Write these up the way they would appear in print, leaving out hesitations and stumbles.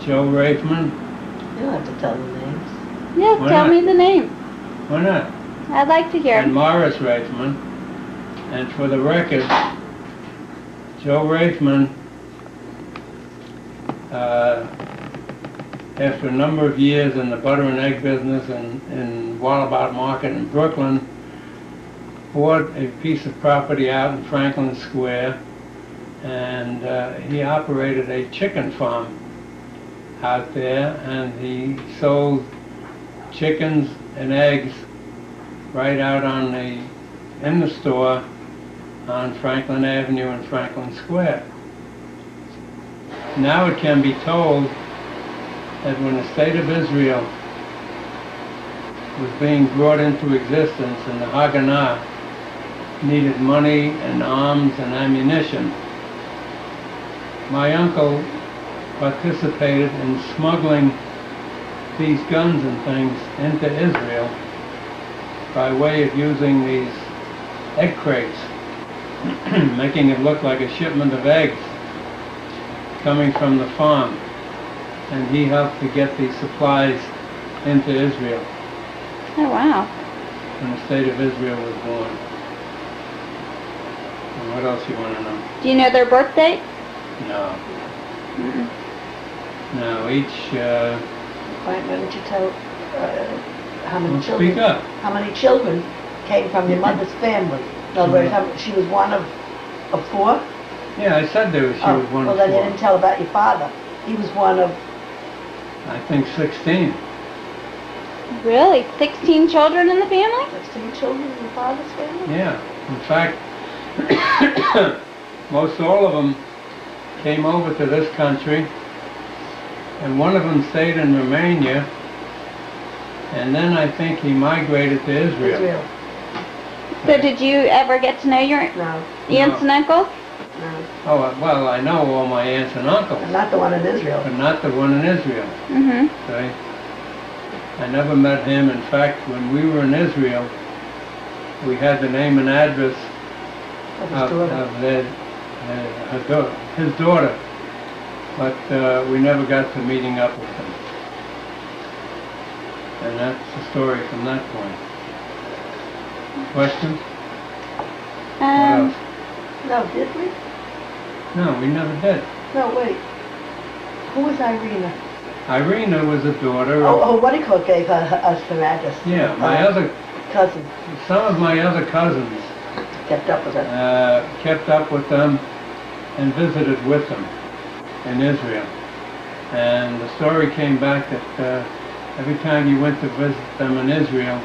Joe Raifman. You don't have to tell the names. Yeah, Why tell not? me the name. Why not? I'd like to hear And him. Morris Raifman. And for the record, Joe Raifman, after a number of years in the butter and egg business in Wallabout Market in Brooklyn, bought a piece of property out in Franklin Square, and he operated a chicken farm out there, and he sold chickens and eggs right out in the store on Franklin Avenue and Franklin Square. Now it can be told that when the state of Israel was being brought into existence and the Haganah needed money and arms and ammunition, my uncle participated in smuggling these guns and things into Israel by way of using these egg crates, making it look like a shipment of eggs coming from the farm. And he helped to get these supplies into Israel Oh, wow. when the state of Israel was born. And what else you want to know? Do you know their birth date? No. Mm-mm. No, each... Why don't you tell how many well, children? speak up. How many children came from your mother's family? In other words, she was one of four? Yeah, I said there was, she was one well, of then you four. didn't tell about your father. He was one of... I think 16. Really? 16 children in the family? 16 children in your father's family? Yeah. In fact, most all of them came over to this country, and one of them stayed in Romania, and then I think he migrated to Israel. Israel. So did you ever get to know your No, aunts and uncles? no. Oh, well, I know all my aunts and uncles, And not the one in Israel. but not the one in Israel. Mm-hmm. Okay? I never met him. In fact, when we were in Israel, we had the name and address Of his daughter. of his daughter, but we never got to meeting up with him. And that's the story from that point. Questions? What else? No, did we? No, we never did. No, wait. Who was Irina? Irina was a daughter Oh, of, what do you call it? Gave us her address. yeah, my other, Cousin some of my other cousins kept up with her. kept up with them and visited with them in Israel. And the story came back that every time you went to visit them in Israel,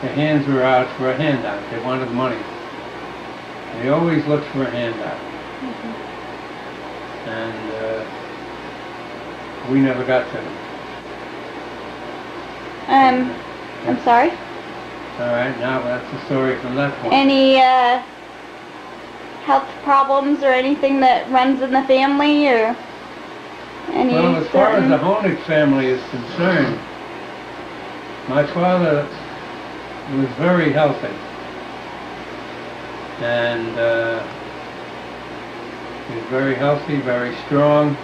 their hands were out for a handout. They wanted money. They always looked for a handout. And we never got to them. I'm sorry? All right, now that's the story from that point. Any health problems or anything that runs in the family, or any Well, as far as certain- the Honig family is concerned, my father was very healthy. And he was very healthy, very strong,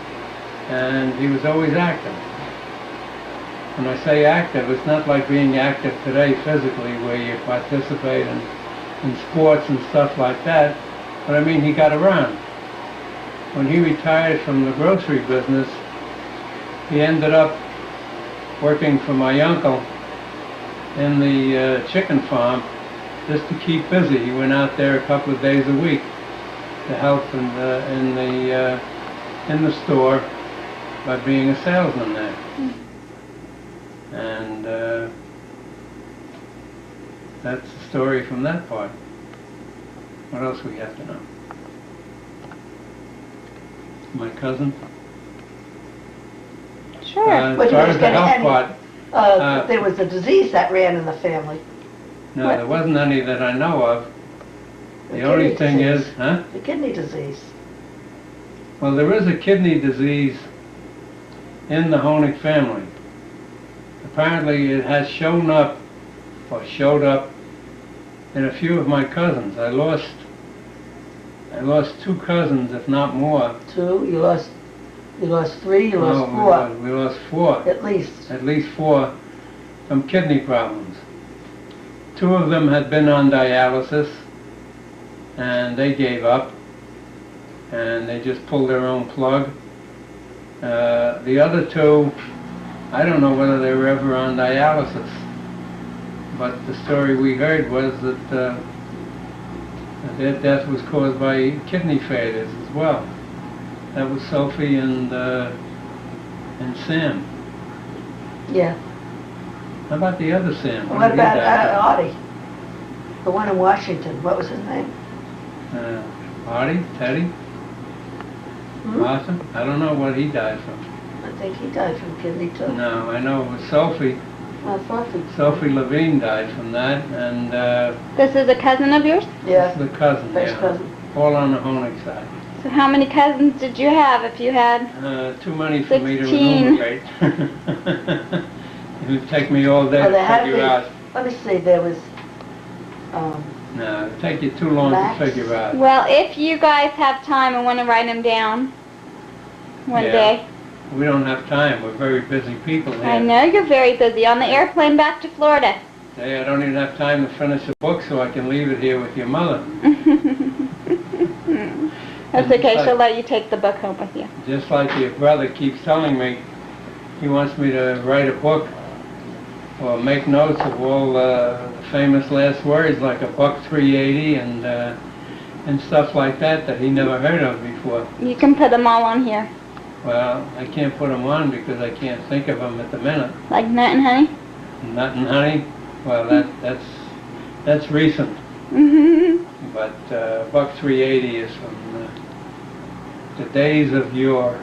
and he was always active. When I say active, it's not like being active today physically, where you participate in sports and stuff like that, but I mean, he got around. When he retired from the grocery business, he ended up working for my uncle in the chicken farm just to keep busy. He went out there a couple of days a week to help in the store by being a salesman there. And that's the story from that part. What else we have to know? My cousin? Sure. As But you far was as the gonna health end- part, there was a disease that ran in the family. no, What? there wasn't any that I know of. The The only kidney thing disease. is, huh? The kidney disease. Well, there is a kidney disease in the Honig family. Apparently it has shown up, or showed up, in a few of my cousins. I lost two cousins, if not more. Two, you lost You lost 3, you No, lost 4. we lost 4. At least. At least 4 from kidney problems. 2 of them had been on dialysis, and they gave up, and they just pulled their own plug. The other 2, I don't know whether they were ever on dialysis, but the story we heard was that their death was caused by kidney failures as well. That was Sophie and Sam. Yeah. How about the other Sam? What did he about die from? Artie? The one in Washington. What was his name? Artie? Teddy? Martha? I don't know what he died from. I think he died from kidney too. No, I know it was Sophie. Sophie. Sophie Levine died from that, and This is a cousin of yours? Yeah. the cousin, First yeah. cousin. All on the Honig side. So how many cousins did you have if you had? Too many for me to 16. enumerate. It would take me all day Oh, to there had to figure be- out. Let me see, there was, No, it'd take you too long Max? to figure out. Well, if you guys have time and want to write them down one Yeah. day. We don't have time. We're very busy people here. I know you're very busy. On the airplane back to Florida. Hey, I don't even have time to finish a book, so I can leave it here with your mother. That's okay. She'll let you take the book home with you. Just like your brother keeps telling me, he wants me to write a book or make notes of all the famous last words, like a buck 380 and stuff like that he never heard of before. You can put them all on here. Well, I can't put them on because I can't think of them at the minute. Like Nut and Honey? Nut and Honey? Well, that's recent. But buck 380 is from the days of yore.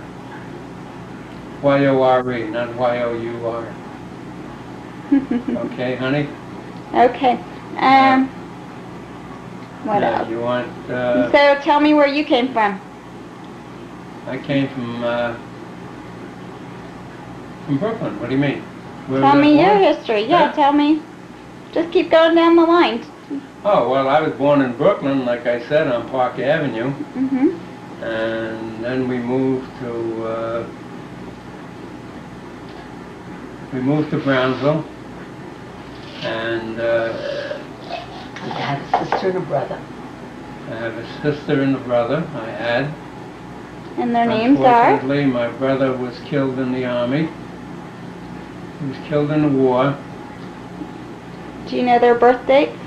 Y-O-R-E, not Y-O-U-R. Okay, honey? Okay. What Now, else? you want, So tell me where you came from. I came from Brooklyn. What do you mean? Where Tell was I me your born? history. Yeah, Huh? tell me. Just keep going down the line. Oh, well, I was born in Brooklyn, like I said, on Park Avenue. And then we moved to Brownsville. And I had a sister and a brother. I have a sister and a brother. I had. And their names are? Unfortunately, my brother was killed in the Army. He was killed in the war. Do you know their birth dates?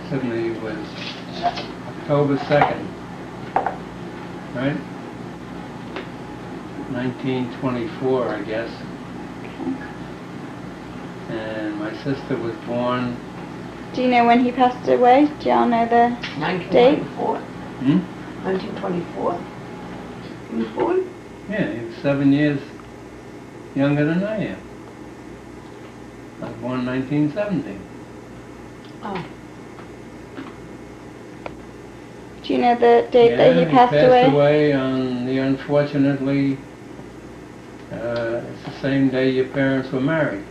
Sydney was October 2nd, right? 1924, I guess. And my sister was born... Do you know when he passed away? Do y'all know the date? 1924. 1924. He was born? Yeah, he was 7 years younger than I am. I was born in 1917. Oh. Do you know the date that he passed away? He passed away on the unfortunately, it's the same day your parents were married.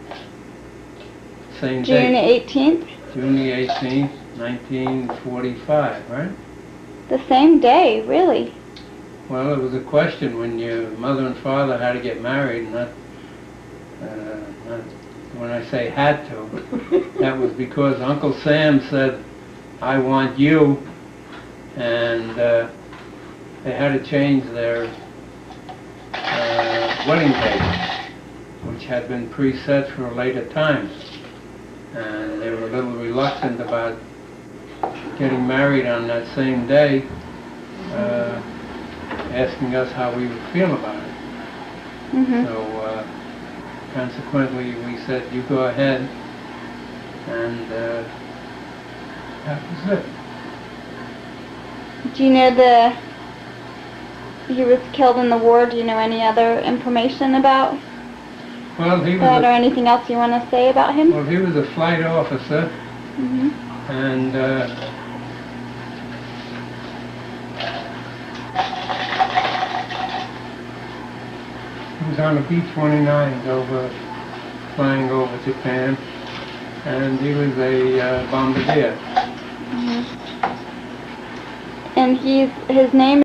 Same June day. 18th? June the 18th, 1945, right? The same day, really? Well, it was a question when your mother and father had to get married, not when I say had to. That was because Uncle Sam said, I want you, and they had to change their wedding date, which had been preset for a later time. And they were a little reluctant about getting married on that same day, asking us how we would feel about it. So consequently we said, you go ahead, and that was it. Do you know he was killed in the war? Do you know any other information about Well, he that or was anything else you want to say about him? he was a flight officer, and he was on a B-29 flying over Japan, and he was a bombardier. And and his name